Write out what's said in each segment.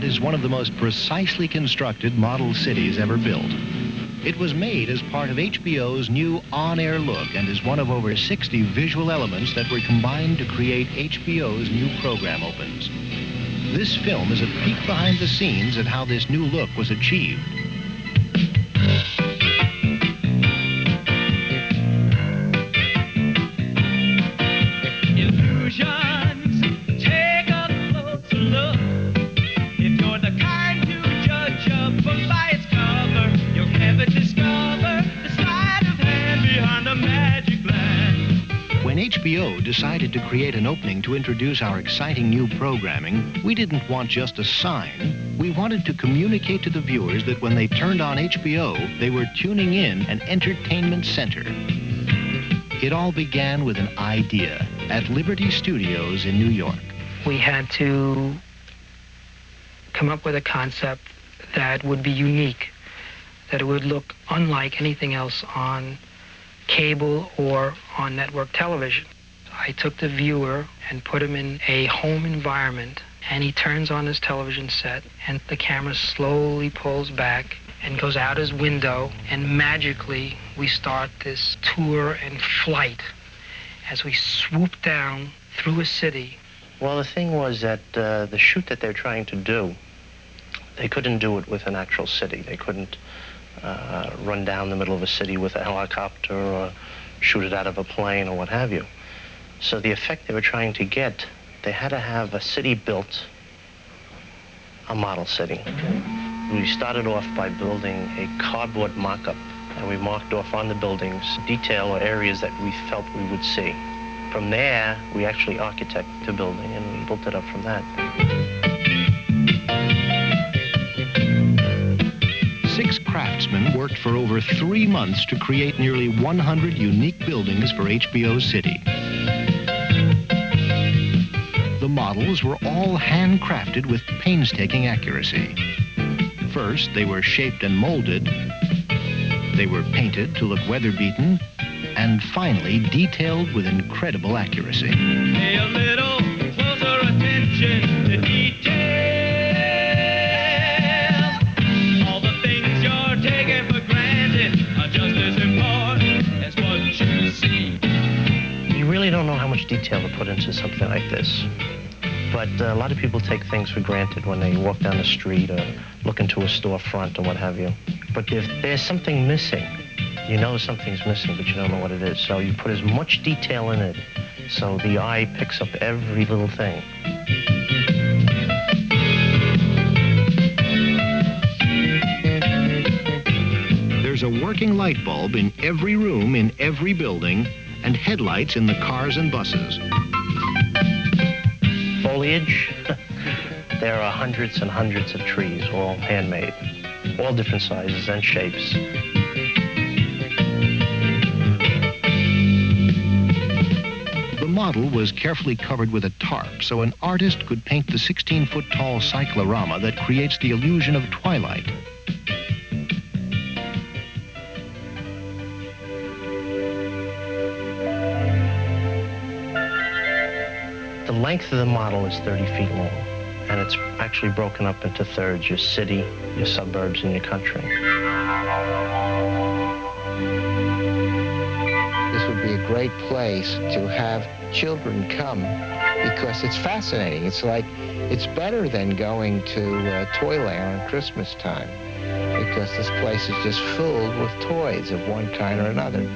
is one of the most precisely constructed model cities ever built. It was made as part of HBO's new on-air look and is one of over 60 visual elements that were combined to create HBO's new program opens. This film is a peek behind the scenes at how this new look was achieved. When HBO decided to create an opening to introduce our exciting new programming, we didn't want just a sign. We wanted to communicate to the viewers that when they turned on HBO, they were tuning in an entertainment center. It all began with an idea at Liberty Studios in New York. We had to come up with a concept that would be unique, that it would look unlike anything else on cable or on network television. I took the viewer and put him in a home environment, and he turns on his television set, and the camera slowly pulls back and goes out his window, and magically we start this tour and flight as we swoop down through a city. Well, the thing was that the shoot that they're trying to do, they couldn't do it with an actual city. They couldn't run down the middle of a city with a helicopter or shoot it out of a plane or what have you. So the effect they were trying to get, they had to have a city built, a model city. We started off by building a cardboard mock-up, and we marked off on the buildings detail or areas that we felt we would see. From there, we actually architected the building and built it up from that. 6 craftsmen worked for over 3 months to create nearly 100 unique buildings for HBO City. The models were all handcrafted with painstaking accuracy. First, they were shaped and molded. They were painted to look weather-beaten, and finally detailed with incredible accuracy. Pay a little closer attention to detail. All the things you're taking for granted are just as important as what you see. You really don't know how much detail to put into something like this. But a lot of people take things for granted when they walk down the street or look into a storefront or what have you. But if there's something missing, you know something's missing, but you don't know what it is. So you put as much detail in it so the eye picks up every little thing. There's a working light bulb in every room in every building and headlights in the cars and buses. Foliage, there are hundreds and hundreds of trees, all handmade, all different sizes and shapes. The model was carefully covered with a tarp so an artist could paint the 16-foot-tall cyclorama that creates the illusion of twilight. The length of the model is 30 feet long, and it's actually broken up into thirds: your city, your suburbs, and your country. This would be a great place to have children come because it's fascinating. It's better than going to Toyland at Christmas time because this place is just filled with toys of one kind or another.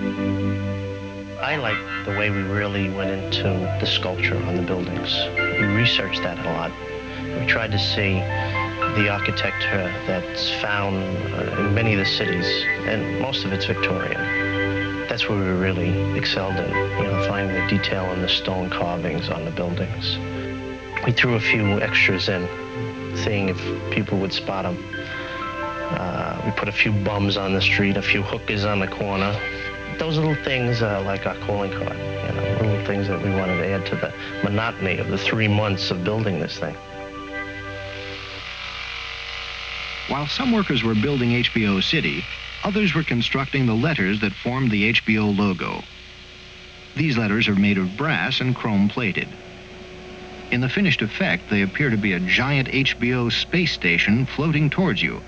I like the way we really went into the sculpture on the buildings. We researched that a lot. We tried to see the architecture that's found in many of the cities, and most of it's Victorian. That's where we really excelled in, finding the detail in the stone carvings on the buildings. We threw a few extras in, seeing if people would spot them. We put a few bums on the street, a few hookers on the corner. Those little things like our calling card, little things that we wanted to add to the monotony of the 3 months of building this thing. While some workers were building HBO City, others were constructing the letters that formed the HBO logo. These letters are made of brass and chrome-plated. In the finished effect, they appear to be a giant HBO space station floating towards you.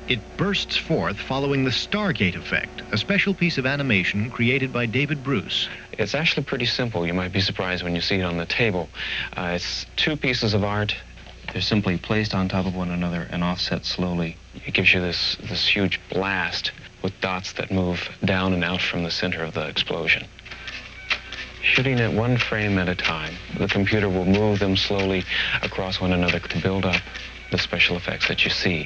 It bursts forth following the Stargate effect, a special piece of animation created by David Bruce. It's actually pretty simple. You might be surprised when you see it on the table. It's two pieces of art. They're simply placed on top of one another and offset slowly. It gives you this huge blast with dots that move down and out from the center of the explosion. Shooting it one frame at a time, the computer will move them slowly across one another to build up the special effects that you see.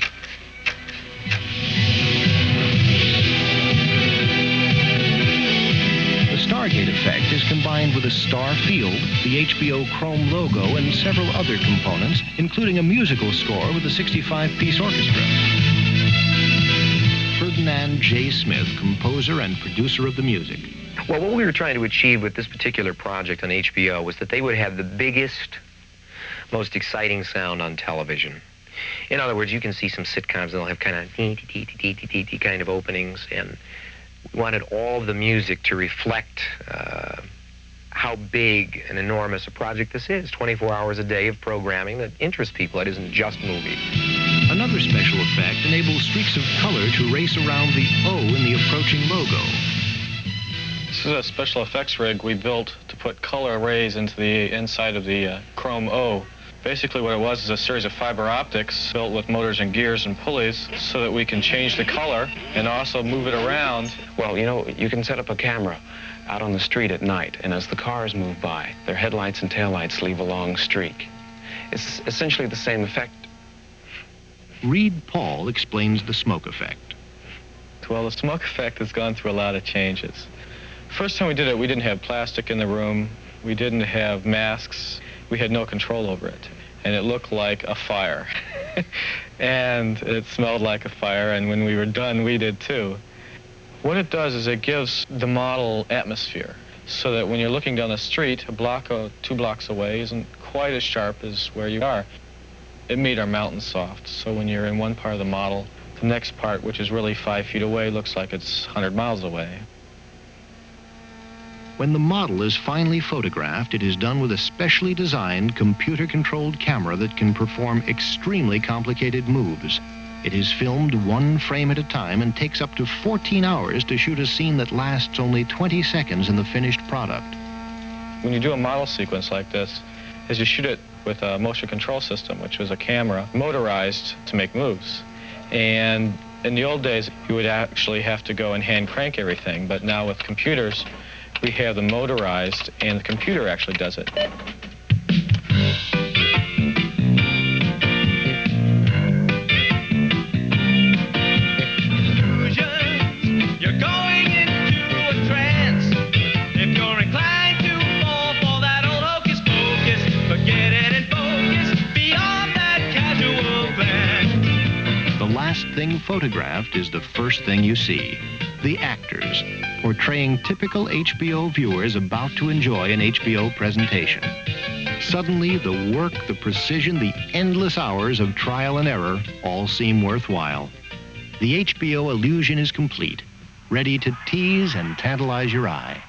The Stargate effect is combined with a star field, the HBO Chrome logo, and several other components, including a musical score with a 65-piece orchestra. Ferdinand J. Smith, composer and producer of the music. Well, what we were trying to achieve with this particular project on HBO was that they would have the biggest, most exciting sound on television. In other words, you can see some sitcoms, and they'll have kind of kind of openings, and we wanted all of the music to reflect how big and enormous a project this is. 24 hours a day of programming that interests people. It isn't just movies. Another special effect enables streaks of color to race around the O in the approaching logo. This is a special effects rig we built to put color arrays into the inside of the Chrome O. Basically what it was is a series of fiber optics built with motors and gears and pulleys so that we can change the color and also move it around. Well, you know, you can set up a camera out on the street at night, and as the cars move by, their headlights and taillights leave a long streak. It's essentially the same effect. Reed Paul explains the smoke effect. Well, the smoke effect has gone through a lot of changes. First time we did it, we didn't have plastic in the room. We didn't have masks. We had no control over it. And it looked like a fire. And it smelled like a fire, and when we were done, we did too. What it does is it gives the model atmosphere, so that when you're looking down the street, a block or 2 blocks away isn't quite as sharp as where you are. It made our mountains soft, so when you're in one part of the model, the next part, which is really 5 feet away, looks like it's 100 miles away. When the model is finally photographed, it is done with a specially designed computer-controlled camera that can perform extremely complicated moves. It is filmed 1 frame at a time and takes up to 14 hours to shoot a scene that lasts only 20 seconds in the finished product. When you do a model sequence like this, as you shoot it with a motion control system, which was a camera motorized to make moves. And in the old days, you would actually have to go and hand crank everything, but now with computers, we have them motorized, and the computer actually does it. You're going into a trance. If you're inclined to fall for that old hocus pocus, forget it and focus beyond that casual glance. The last thing photographed is the first thing you see. The actors, portraying typical HBO viewers about to enjoy an HBO presentation. Suddenly, the work, the precision, the endless hours of trial and error all seem worthwhile. The HBO illusion is complete, ready to tease and tantalize your eye.